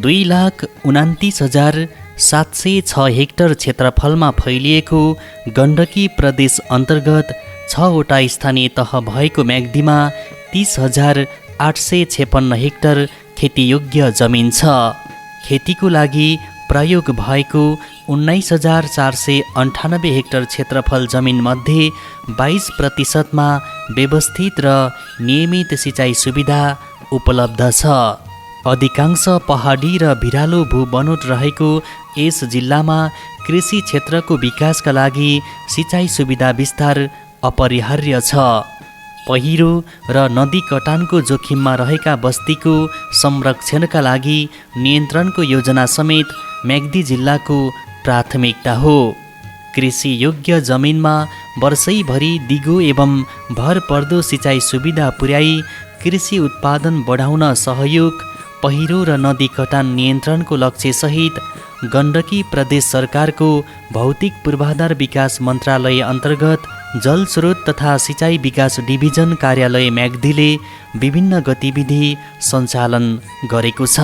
2,29,706 hectare क्षेत्रफलमा फैलिएको गण्डकी प्रदेश अन्तर्गत 6वटा स्थानीय तह भएको म्याग्दीमा 30,856 हेक्टर खेतीयोग्य जमिन छ। खेतीको लागि प्रयोग भएको 19,498 हेक्टर क्षेत्रफल जमिनमध्ये 22%मा व्यवस्थित र नियमित सिँचाइ सुविधा उपलब्ध छ। अधिकांश पहाडी र भिरालो भूबनोट रहेको यस जिल्लामा कृषि क्षेत्रको विकासका लागि सिँचाइ सुविधा विस्तार अपरिहार्य छ। पहिरो र नदी कटानको जोखिममा रहेका बस्तीको संरक्षणका लागि नियन्त्रणको योजना समेत म्याग्दी जिल्लाको प्राथमिकता हो। कृषि योग्य जमिनमा वर्षैभरि दिगो एवं भरपर्दो सिँचाइ सुविधा पुर्याई कृषि उत्पादन बढाउन सहयोग, पहिरो र नदी कटान नियन्त्रणको लक्ष्यसहित गण्डकी प्रदेश सरकारको भौतिक पूर्वाधार विकास मन्त्रालय अन्तर्गत जल स्रोत तथा सिँचाइ विकास डिभिजन कार्यालय म्याग्दीले विभिन्न गतिविधि सञ्चालन गरेको छ।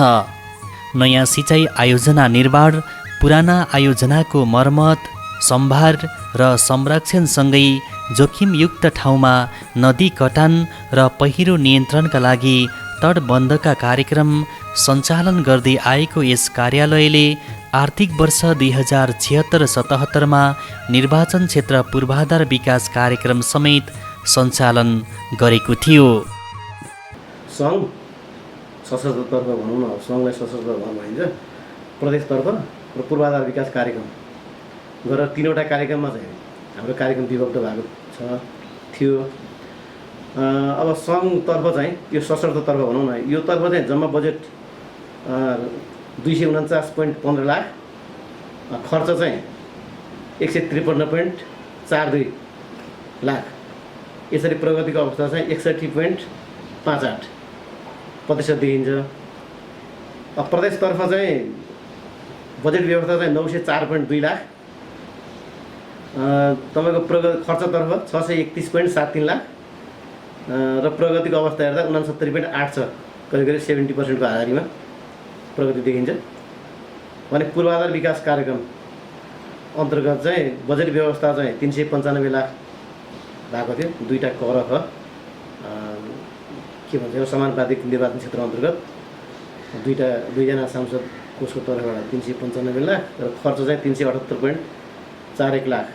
नयाँ सिँचाइ आयोजना निर्माण, पुराना आयोजनाको मर्मत, सम्भार र संरक्षणसँगै जोखिमयुक्त ठाउँमा नदी कटान र पहिरो नियन्त्रणका लागि तटबन्धका कार्यक्रम सञ्चालन गर्दै आएको यस कार्यालयले आर्थिक वर्ष 2076-77मा निर्वाचन क्षेत्र पूर्वाधार विकास कार्यक्रम समेत सञ्चालन गरेको थियो। सङ्घ सशस्त्रतर्फ भनौँ न, सङ्घलाई सशस्त्र भनिन्छ, प्रदेशतर्फ र पूर्वाधार विकास कार्यक्रम गरेर 3वटा कार्यक्रममा चाहिँ हाम्रो कार्यक्रम विभक्त भएको थियो। अब सङ्घतर्फ चाहिँ यो सशस्त्रतर्फ भनौँ न, यो तर्फ चाहिँ जम्मा बजेट 249.15 लाख, खर्च चाहिँ 153.42 लाख। यसरी प्रगतिको अवस्था चाहिँ 61.58% देखिन्छ। अब प्रदेशतर्फ चाहिँ बजेट व्यवस्था चाहिँ 904.2 लाख, तपाईँको खर्चतर्फ 631.73 लाख र प्रगतिको अवस्था हेर्दा 69.8 छ, करिब 70%को हाराहारीमा प्रगति देखिन्छ। भने पूर्वाधार विकास कार्यक्रम अन्तर्गत चाहिँ बजेट व्यवस्था चाहिँ 395 लाख भएको थियो। 2टा कर ख के भन्छ समानुपातिक निर्वाचन क्षेत्र अन्तर्गत 2जना सांसद कोषको तर्फबाट 395 लाख र खर्च चाहिँ 378.41 लाख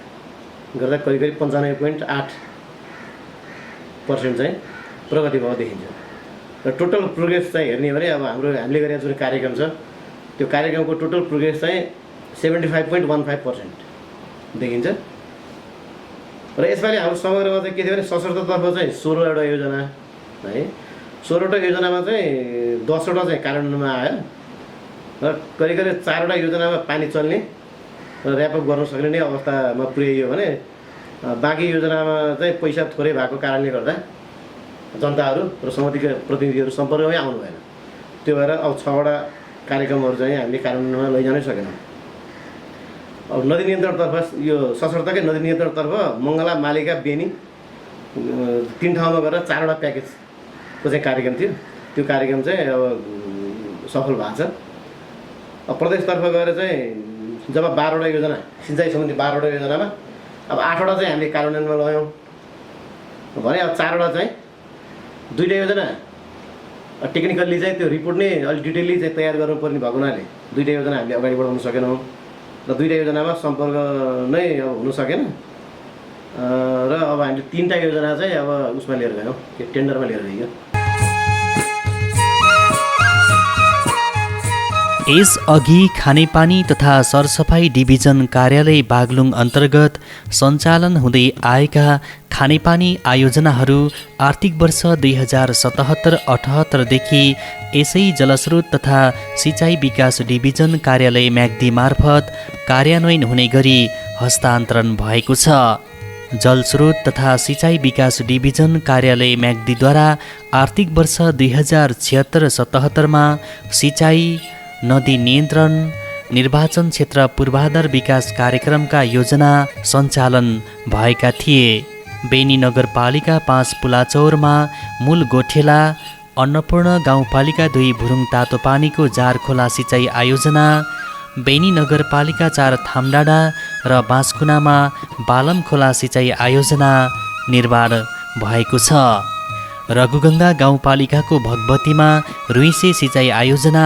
गर्दा करिब 95.8% चाहिँ प्रगति भएको देखिन्छ। र टोटल प्रोग्रेस चाहिँ हेर्ने हो भने अब हामीले गरेको जुन कार्यक्रम छ त्यो कार्यक्रमको टोटल प्रोग्रेस चाहिँ 75.15% देखिन्छ। र यसपालि हाम्रो समग्रमा चाहिँ के थियो भने सशस्त्रतर्फ चाहिँ 16वटा योजना है, 16वटा योजनामा चाहिँ 10वटा चाहिँ कार्यान्वयनमा आयो र करिब 4वटा योजनामा पानी चल्ने र ऱ्यापअप गर्न सक्ने नै अवस्थामा पुर्याइयो भने बाँकी योजनामा चाहिँ पैसा थोरै भएको कारणले गर्दा जनताहरू र समितिका प्रतिनिधिहरू सम्पर्कमै आउनु भएन। त्यो भएर अब 6वटा कार्यक्रमहरू चाहिँ हामीले कार्यान्वयनमा लैजानै सकेनौँ। अब नदी नियन्त्रणतर्फ यो सशर्तकै नदी नियन्त्रणतर्फ मङ्गला, मालिका, बेनी 3 ठाउँमा गरेर 4वटा प्याकेजको चाहिँ कार्यक्रम थियो। त्यो कार्यक्रम चाहिँ अब सफल भएको छ। अब प्रदेशतर्फ गएर चाहिँ जब 12वटा योजना सिँचाइ सम्बन्धी 12वटा योजनामा अब 8वटा चाहिँ हामीले कार्यान्वयनमा ल्यायौँ भने अब 4वटा चाहिँ 2टा योजना टेक्निकल्ली चाहिँ त्यो रिपोर्ट नै अलिक डिटेलली चाहिँ तयार गर्नुपर्ने भएको हुनाले 2टा योजना हामीले अगाडि बढाउन सकेनौँ र 2टा योजनामा सम्पर्क नै अब हुन सकेन र अब हामीले 3टा योजना चाहिँ अब उसमा लिएर गयौँ, के टेन्डरमा लिएर गयौँ। यसअघि खानेपानी तथा सरसफाई डिभिजन कार्यालय बागलुङ अन्तर्गत सञ्चालन हुँदै आएका खानेपानी आयोजनाहरू आर्थिक वर्ष 2077-78 देखि यसै जलस्रोत तथा सिँचाइ विकास डिभिजन कार्यालय म्याग्दी मार्फत कार्यान्वयन हुने गरी हस्तान्तरण भएको छ। जलस्रोत तथा सिँचाइ विकास डिभिजन कार्यालय म्याग्दीद्वारा आर्थिक वर्ष 2076-77मा सिँचाइ, नदी नियन्त्रण, निर्वाचन क्षेत्र पूर्वाधार विकास कार्यक्रमका योजना सञ्चालन भएका थिए। बेनी नगरपालिका 5 पुलाचौरमा मूल गोठेला, अन्नपूर्ण गाउँपालिका 2 भुरुङ तातोपानीको जार खोला सिँचाइ आयोजना, बेनी नगरपालिका 4 थामडाँडा र बाँसकुनामा बालम खोला सिँचाइ आयोजना निर्माण भएको छ। रघुगङ्गा गाउँपालिकाको भगवतीमा रुइसे सिँचाइ आयोजना,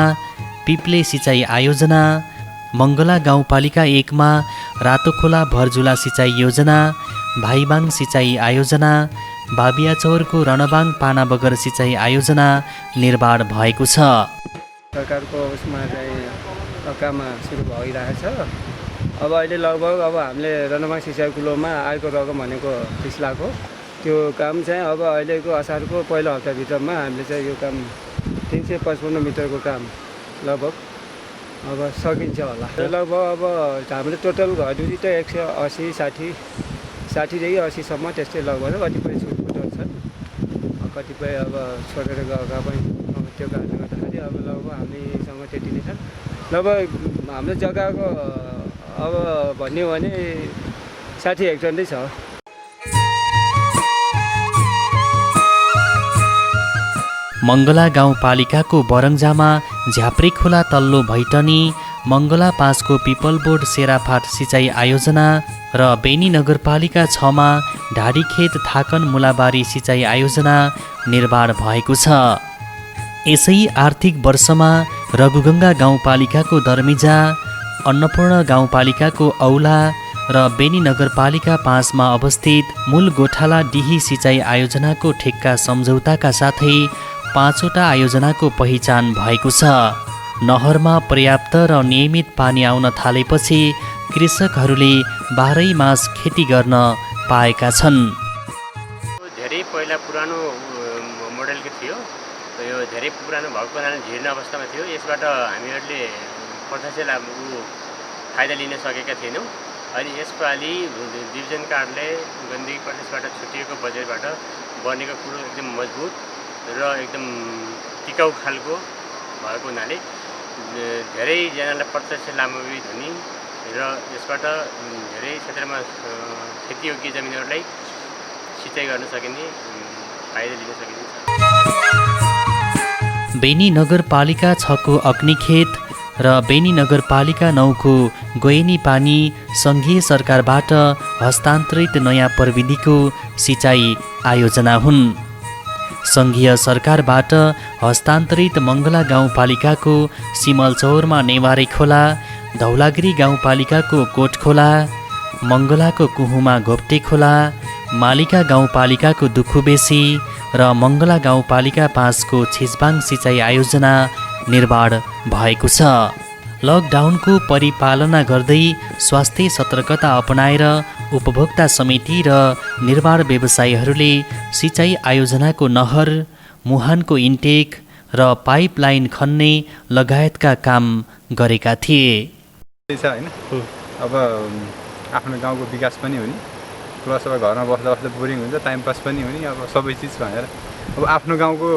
पिप्ले सिँचाइ आयोजना, मङ्गला गाउँपालिका 1 मा रातोखोला भरजुला सिँचाइ योजना, भाइबाङ सिँचाइ आयोजना, बाबियाचौरको रणबाङ पानाबगर सिँचाइ आयोजना निर्माण भएको छ। सरकारको उसमा चाहिँ काम सुरु भइरहेछ। अब अहिले लगभग अब हामीले रणबाङ सिँचाइ कुलोमा आएको रकम भनेको 30 लाख हो। त्यो काम चाहिँ अब अहिलेको असारको पहिलो हप्ताभित्रमा हामीले चाहिँ यो काम 355 मिटरको काम लगभग अब सकिन्छ होला। लगभग अब हाम्रो टोटल घरधुरी त 180 60देखि 80सम्म त्यस्तै लगभग कतिपय छुटफुटहरू छन्, कतिपय अब छोडेर गएका पनि त्यो कारणले गर्दाखेरि अब लगभग हामीसँग त्यति नै छन्। लगभग हाम्रो जग्गाको अब भन्यो भने 60 हेक्टर नै छ। मङ्गला गाउँपालिकाको बरङ्जामा झ्याप्रे खोला तल्लो भैटनी, मङ्गला 5 को पिपलबोर्ड सेराफाट सिँचाइ आयोजना र बेनी नगरपालिका 6 मा ढाडीखेत थाकन मुलाबारी सिँचाइ आयोजना निर्माण भएको छ। यसै आर्थिक वर्षमा रघुगङ्गा गाउँपालिकाको दर्मिजा, अन्नपूर्ण गाउँपालिकाको औला र बेनी नगरपालिका 5 मा अवस्थित मूल गोठाला डिही सिँचाइ आयोजनाको ठेक्का सम्झौताका साथै 5 वटा आयोजनाको पहिचान भएको छ। नहरमा पर्याप्त र नियमित पानी आउन थालेपछि कृषकहरूले 12 मास खेती गर्न पाएका छन्। धेरै पहिला पुरानो मोडलको थियो, यो धेरै पुरानो भएको कारणले जीर्ण अवस्थामा थियो। यसबाट हामीहरूले प्रत्यक्ष लाभ फाइदा लिन सकेका थिएनौँ। अहिले यसपालि डिभिजन कार्डले गण्डकी प्रदेशबाट छुटिएको बजेटबाट बनेको कुरो एकदम मजबुत र एकदम टिकाउ खालको भएको हुनाले धेरैजनालाई प्रत्यक्ष लाभान्वित हुने र यसबाट धेरै क्षेत्रमा खेतीयोग्य जमिनहरूलाई सिँचाइ गर्न सकिने, फाइदा लिन सकिने छ। बेनी नगरपालिका 6 को अग्निखेत र बेनी नगरपालिका 9 को गोयनी पानी सङ्घीय सरकारबाट हस्तान्तरित नयाँ प्रविधिको सिँचाइ आयोजना हुन्। सङ्घीय सरकारबाट हस्तान्तरित मङ्गला गाउँपालिकाको सिमलचौरमा नेवारे खोला, धौलागिरी गाउँपालिकाको कोटखोला, मङ्गलाको कुहुमा घोप्टे खोला, मालिका गाउँपालिकाको दुखुबेसी र मङ्गला गाउँपालिका 5 को छिजबाङ सिँचाइ आयोजना निर्माण भएको छ। लकडाउनको परिपालना गर्दै स्वास्थ्य सतर्कता अपनाएर उपभोक्ता समिति र निर्माण व्यवसायीहरूले सिँचाइ आयोजनाको नहर, मुहानको इन्टेक र पाइपलाइन खन्ने लगायतका काम गरेका थिए। हैन अब आफ्नो गाउँको विकास पनि हुने, प्लस अब घरमा बस्दा बस्दा बोरिङ हुन्छ, टाइम पास पनि हुने, अब सबै चिज भनेर अब आफ्नो गाउँको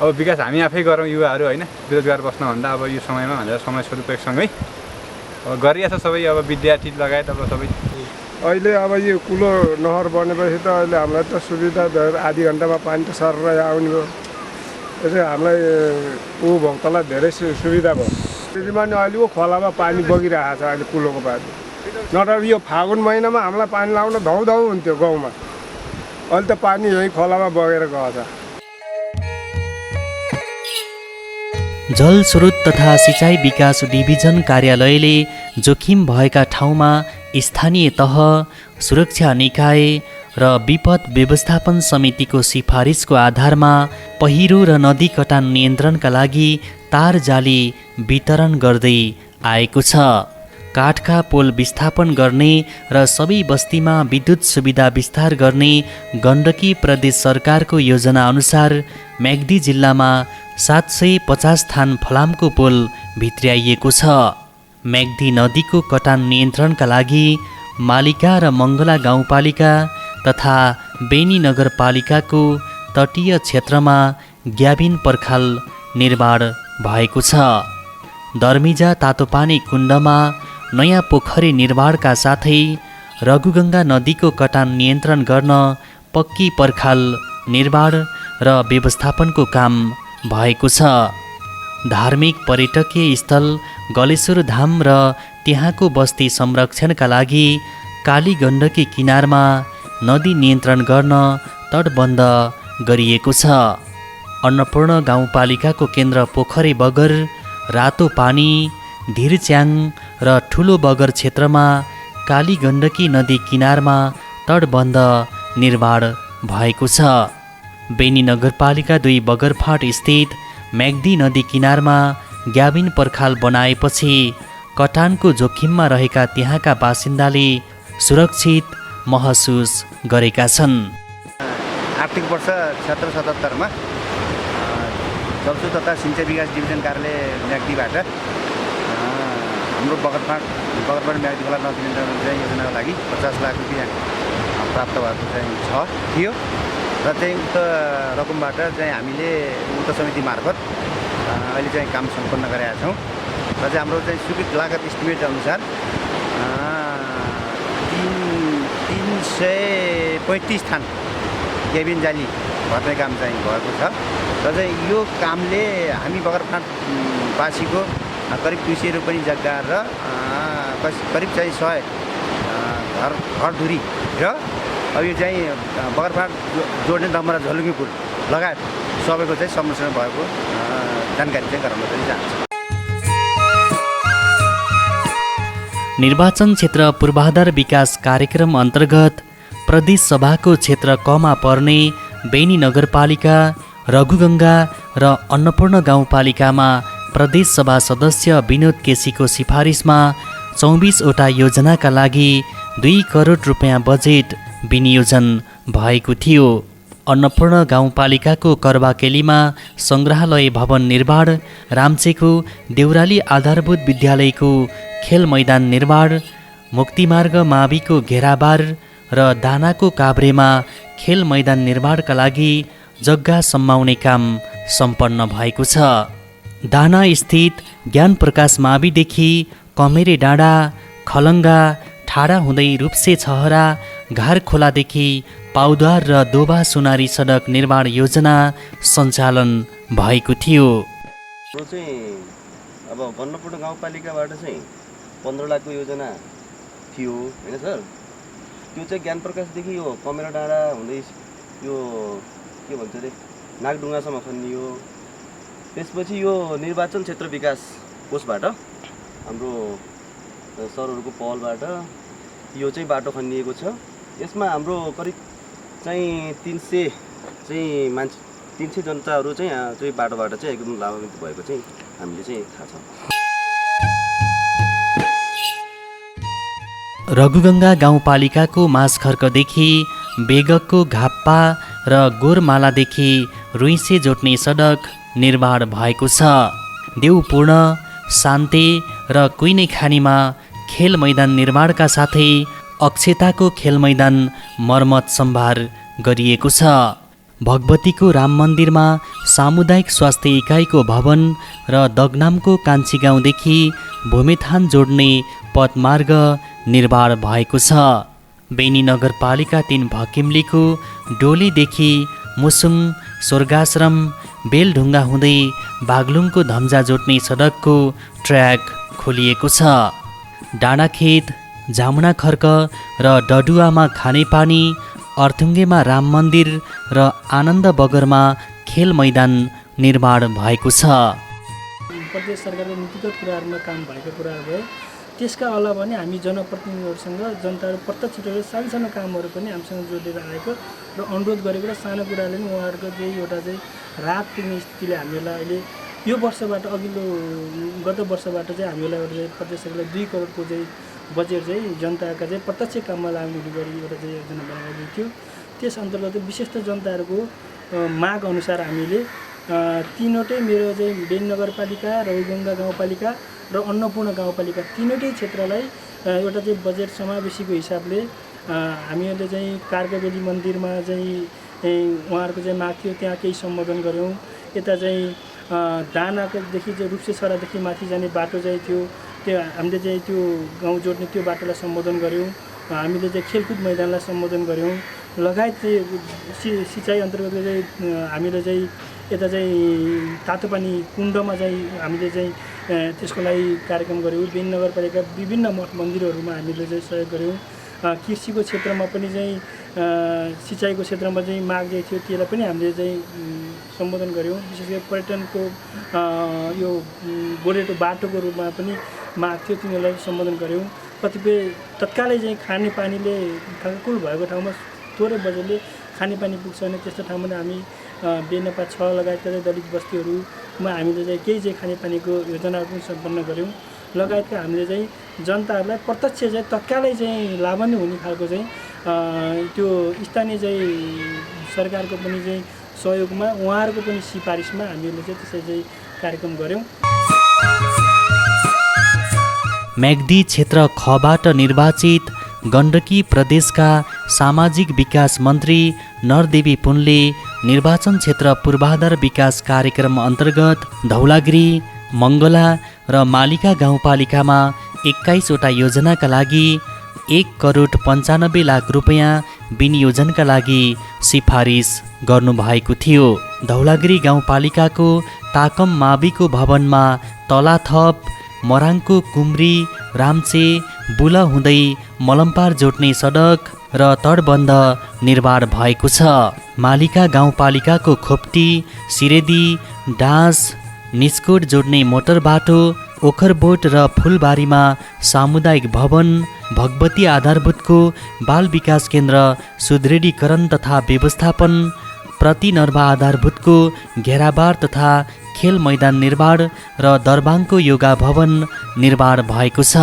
अब विकास हामी आफै गरौँ युवाहरू होइन, बेरोजगार बस्नुभन्दा अब यो समयमा भनेर समय सदुपयोगसँगै अब गरिरहेछ सबै, अब विद्यार्थी लगायत अब सबै। अहिले अब यो कुलो नहर बनेपछि त अहिले हामीलाई त सुविधा भयो, आधी घन्टामा पानी त सरेर आउने भयो। यसले हामीलाई उपभोक्तालाई धेरै सुविधा भयो। त्यसमा नि अहिलेको खोलामा पानी बगिरहेको छ अहिले कुलोको पानी, नत्र यो फागुन महिनामा हामीलाई पानी लाउन धौधौ हुन्थ्यो गाउँमा। अहिले त पानी यही खोलामा बगेर गएको छ। जल स्रोत तथा सिँचाइ विकास डिभिजन कार्यालयले जोखिम भएका ठाउँमा स्थानीय तह, सुरक्षा निकाय र विपद व्यवस्थापन समितिको सिफारिसको आधारमा पहिरो र नदी कटान नियन्त्रणका लागि तार जाली वितरण गर्दै आएको छ। काठका पोल विस्थापन गर्ने र सबै बस्तीमा विद्युत सुविधा विस्तार गर्ने गण्डकी प्रदेश सरकारको योजना अनुसार म्याग्दी जिल्लामा 750 थान फलामको पोल भित्र्याइएको छ। म्याग्दी नदीको कटान नियन्त्रणका लागि मालिका र मङ्गला गाउँपालिका तथा बेनी नगरपालिकाको तटीय क्षेत्रमा ग्याबिन पर्खाल निर्माण भएको छ। दर्मिजा तातोपानी कुण्डमा नयाँ पोखरी निर्माणका साथै रघुगङ्गा नदीको कटान नियन्त्रण गर्न पक्की पर्खाल निर्माण र व्यवस्थापनको काम भएको छ। धार्मिक पर्यटकीय स्थल गलेश्वर धाम र त्यहाँको बस्ती संरक्षणका लागि काली गण्डकी किनारमा नदी नियन्त्रण गर्न तटबन्ध गरिएको छ। अन्नपूर्ण गाउँपालिकाको केन्द्र पोखरे बगर, रातो पानी, धिरच्याङ र ठुलो बगर क्षेत्रमा काली गण्डकी नदी किनारमा तटबन्ध निर्माण भएको छ। बेनी नगरपालिका 2 बगरफाट स्थित म्याग्दी नदी किनारमा ग्याबिन पर्खाल बनाएपछि कटानको जोखिममा रहेका त्यहाँका बासिन्दाले सुरक्षित महसुस गरेका छन्। आर्थिक वर्ष 76-77 जलसु तथा सिंचाई विकास डिभिजन कार्यालय म्याग्दीबाट हाम्रो बगरफाट म्याग्दी खोला नदी नियन्त्रण चाहिँ योजनाको लागि 50 लाख रुपियाँ प्राप्त भएको चाहिँ थियो र चाहिँ उक्त रकमबाट चाहिँ हामीले उक्त समिति मार्फत अहिले चाहिँ काम सम्पन्न गरेका छौँ र चाहिँ हाम्रो चाहिँ स्वीकृत लागत इस्टिमेट अनुसार 335 थान केबिन जाली भर्ने काम चाहिँ भएको छ र चाहिँ यो कामले हामी बगरफाटवासीको करिब 200 रुपियाँ जग्गा र करिब चाहिँ 100 घरधुरी र अब यो चाहिँ बगरफाट जोड्ने दमरा झलुङ्गी पुल लगायत सबैको चाहिँ संरक्षण भएको जानकारी चाहिँ गराउन पनि चाहन्छु। निर्वाचन क्षेत्र पूर्वाधार विकास कार्यक्रम अन्तर्गत प्रदेश सभाको क्षेत्र कमा पर्ने बेनी नगरपालिका, रघुगङ्गा र अन्नपूर्ण गाउँपालिकामा प्रदेश सभा सदस्य विनोद केसीको सिफारिसमा 24वटा योजनाका लागि 2 करोड रुपियाँ बजेट विनियोजन भएको थियो। अन्नपूर्ण गाउँपालिकाको करवाकेलीमा सङ्ग्रहालय भवन निर्माण, राम्चेको देउराली आधारभूत विद्यालयको खेल मैदान निर्माण, मुक्तिमार्ग माविको घेराबार र दानाको काभ्रेमा खेल मैदान निर्माणका लागि जग्गा सम्माउने काम सम्पन्न भएको छ। दाना स्थित ज्ञान प्रकाश माविदेखि कमेरे डाँडा, खलङ्गा, ठाडा हुँदै रूप्से छहरा, घार खोलादेखि पाउद्वार र दोबा सुनारी सडक निर्माण योजना सञ्चालन भएको थियो। हाम्रो चाहिँ अब अन्नपूर्ण गाउँपालिकाबाट चाहिँ 15 लाखको योजना थियो होइन सर। त्यो चाहिँ ज्ञान प्रकाशदेखि यो कमेरा डाँडा हुँदै यो के भन्छ अरे नागढुङ्गासम्म खनियो। त्यसपछि यो निर्वाचन क्षेत्र विकास कोषबाट हाम्रो सरहरूको पहलबाट यो चाहिँ बाटो खनिएको छ। यसमा हाम्रो करिब चाहिँ 300 जनताहरू चाहिँ बाटोबाट चाहिँ एकदम लाभान्वित भएको चाहिँ हामीले चाहिँ थाहा छ। रघुगङ्गा गाउँपालिकाको माझखर्कदेखि बेगकको घाप्पा र गोरमालादेखि रुइसे जोड्ने सडक निर्माण भएको छ। देउपूर्ण, शान्ते र कुइनेखानीमा खेल मैदान निर्माणका साथै अक्षताको खेल मैदान मर्मत सम्भार गरिएको छ। भगवतीको राम मन्दिरमा सामुदायिक स्वास्थ्य इकाइको भवन र दगनामको कान्छी गाउँदेखि भूमिथान जोड्ने पथमार्ग निर्माण भएको छ। बेनी नगरपालिका 3 भकिमलीको डोलीदेखि मुसुङ, स्वर्गाश्रम, बेलढुङ्गा हुँदै बागलुङको धम्जा जोड्ने सडकको ट्र्याक खोलिएको छ। डाँडाखेत, जामुनाखर्क र डडुवामा खानेपानी, अर्थुङ्गेमा राम मन्दिर र आनन्द बगरमा खेल मैदान निर्माण भएको छ। प्रदेश सरकारको नीतिगत कुराहरूमा काम भएको कुराहरू भयो। त्यसका अलावा पनि हामी जनप्रतिनिधिहरूसँग जनताहरू प्रत्यक्ष रूपले सानो कामहरू पनि हामीसँग जोडेर आएको र अनुरोध गरेको र सानो कुराले पनि उहाँहरूको चाहिँ एउटा चाहिँ राहत पुग्ने स्थितिले हामीलाई अहिले यो वर्षबाट अघिल्लो गत वर्षबाट चाहिँ हामीलाई एउटा प्रदेश सरकारले 2 करोडको चाहिँ बजेट चाहिँ जनताका चाहिँ प्रत्यक्ष काममा लाग्ने गरी एउटा चाहिँ योजना बनाएको थियो। त्यस अन्तर्गत विशेष त जनताहरूको माग अनुसार हामीले 3वटै मेरो चाहिँ बेनी नगरपालिका, रघुगङ्गा गाउँपालिका र अन्नपूर्ण गाउँपालिका 3वटै क्षेत्रलाई एउटा चाहिँ बजेट समावेशीको हिसाबले हामीहरूले चाहिँ कार्गबेली मन्दिरमा चाहिँ उहाँहरूको चाहिँ माग थियो, त्यहाँ केही सम्बोधन गऱ्यौँ। यता चाहिँ दानाकोदेखि चाहिँ रूप्से छहरादेखि माथि जाने बाटो चाहिँ थियो, त्यो हामीले चाहिँ त्यो गाउँ जोड्ने त्यो बाटोलाई सम्बोधन गऱ्यौँ। हामीले चाहिँ खेलकुद मैदानलाई सम्बोधन गऱ्यौँ। लगायत चाहिँ सिँचाइ अन्तर्गत चाहिँ हामीले चाहिँ यता चाहिँ तातो पानी कुण्डमा चाहिँ हामीले चाहिँ त्यसको लागि कार्यक्रम गऱ्यौँ। बेनी नगरपालिका विभिन्न मठ मन्दिरहरूमा हामीले चाहिँ सहयोग गऱ्यौँ। कृषिको क्षेत्रमा पनि चाहिँ सिँचाइको क्षेत्रमा चाहिँ माग चाहिँ थियो, त्यसलाई पनि हामीले चाहिँ सम्बोधन गऱ्यौँ। विशेष गरी पर्यटनको यो गोरेटो बाटोको रूपमा पनि माग थियो, तिनीहरूलाई सम्बोधन गऱ्यौँ। कतिपय तत्कालै चाहिँ खानेपानीले खाकुल भएको ठाउँमा थोरै बजेटले खानेपानी पुग्छ भने त्यस्तो ठाउँमा हामी बेनपा 6 लगायतका दलित बस्तीहरूमा हामीले चाहिँ केही चाहिँ खानेपानीको योजनाहरू पनि सम्पन्न गऱ्यौँ। लगायतका हामीले चाहिँ जनताहरूलाई प्रत्यक्ष चाहिँ तत्कालै चाहिँ लाभान्वित हुने खालको चाहिँ त्यो स्थानीय चाहिँ सरकारको पनि चाहिँ सहयोगमा उहाँहरूको पनि सिफारिसमा हामीले चाहिँ त्यसरी चाहिँ कार्यक्रम गऱ्यौँ। म्याग्दी क्षेत्र खबाट निर्वाचित गण्डकी प्रदेशका सामाजिक विकास मन्त्री नरदेवी पुनले निर्वाचन क्षेत्र पूर्वाधार विकास कार्यक्रम अन्तर्गत धौलागिरी, मङ्गला र मालिका गाउँपालिकामा 21वटा योजनाका लागि 1,95,00,000 रुपैयाँ विनियोजनका लागि सिफारिस गर्नुभएको थियो। धौलागिरी गाउँपालिकाको ताकम माविको भवनमा तलाथप, मराङको कुम्री, राम्चे, बुला हुँदै मलम्पार जोड्ने सडक र तटबन्ध निर्माण भएको छ। मालिका गाउँपालिकाको खोप्टी, सिरेदी, डाँस, निस्कोट जोड्ने मोटर बाटो, ओखरबोट र फुलबारीमा सामुदायिक भवन, भगवती आधारभूतको बाल विकास केन्द्र सुदृढीकरण तथा व्यवस्थापन, प्रतिनर्वा आधारभूतको घेराबार तथा खेल मैदान निर्माण र दरबाङको योगा भवन निर्माण भएको छ।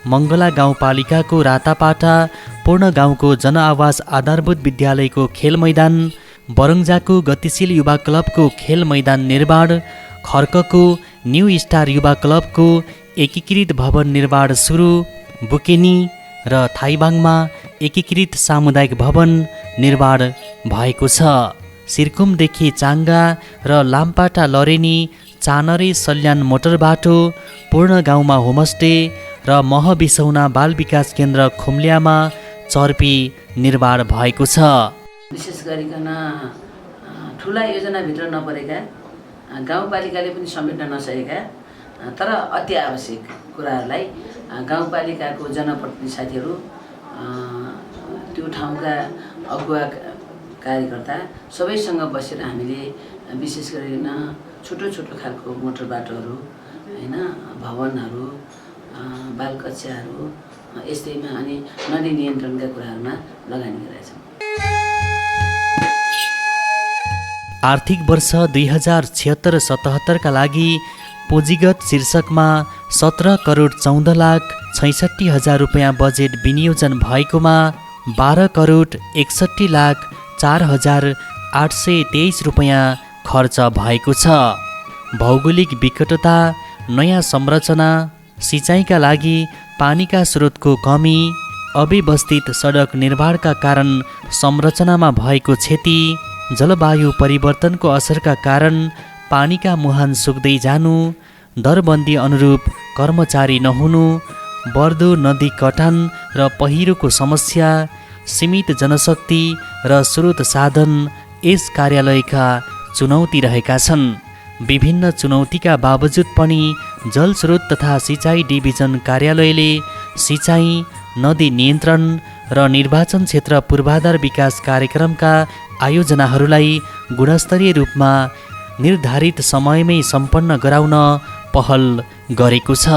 मङ्गला गाउँपालिकाको रातापाटा पूर्ण गाउँको जनआवास आधारभूत विद्यालयको खेल मैदान, बरङ्जाको गतिशील युवा क्लबको खेल मैदान निर्माण, खर्कको न्यू स्टार युवा क्लबको एकीकृत भवन निर्माण सुरु, बुकेनी र थाइबाङमा एकीकृत सामुदायिक भवन निर्माण भएको छ। सिर्कुमदेखि चाङ्गा र लाम्पाटा लरेनी चानरे सल्यान मोटर बाटो, पूर्ण गाउँमा होमस्टे र महबिसौना बाल विकास केन्द्र खुम्ल्यामा चर्पी निर्माण भएको छ। विशेष गरिकन ठुला योजनाभित्र नपरेका, गाउँपालिकाले पनि समेट्न नसकेका तर अति आवश्यक कुराहरूलाई गाउँपालिकाको जनप्रतिनिधि साथीहरू, त्यो ठाउँका अगुवा कार्यकर्ता सबैसँग बसेर हामीले विशेष गरिकन छोटो छोटो खालको मोटर बाटोहरू, होइन, भवनहरू, बालकक्षाहरू यस्तैमा अनि नदी नियन्त्रणका कुराहरूमा लगानी गरेका छौँ। आर्थिक वर्ष 2076-77 का लागि पुँजीगत शीर्षकमा 17,14,66,000 रुपैयाँ बजेट विनियोजन भएकोमा 12,61,04,823 रुपैयाँ खर्च भएको छ। भौगोलिक विकटता, नयाँ संरचना, सिँचाइका लागि पानीका स्रोतको कमी, अव्यवस्थित सडक निर्माणका कारण संरचनामा भएको क्षति, जलवायु परिवर्तनको असरका कारण पानीका मुहान सुक्दै जानु, दरबन्दी अनुरूप कर्मचारी नहुनु, बढ्दो नदी कटान र पहिरोको समस्या, सीमित जनशक्ति र स्रोत साधन यस कार्यालयका चुनौती रहेका छन्। विभिन्न चुनौतीका बावजुद पनि जलस्रोत तथा सिँचाइ डिभिजन कार्यालयले सिँचाइ, नदी नियन्त्रण र निर्वाचन क्षेत्र पूर्वाधार विकास कार्यक्रमका आयोजनाहरूलाई गुणस्तरीय रूपमा निर्धारित समयमै सम्पन्न गराउन पहल गरेको छ।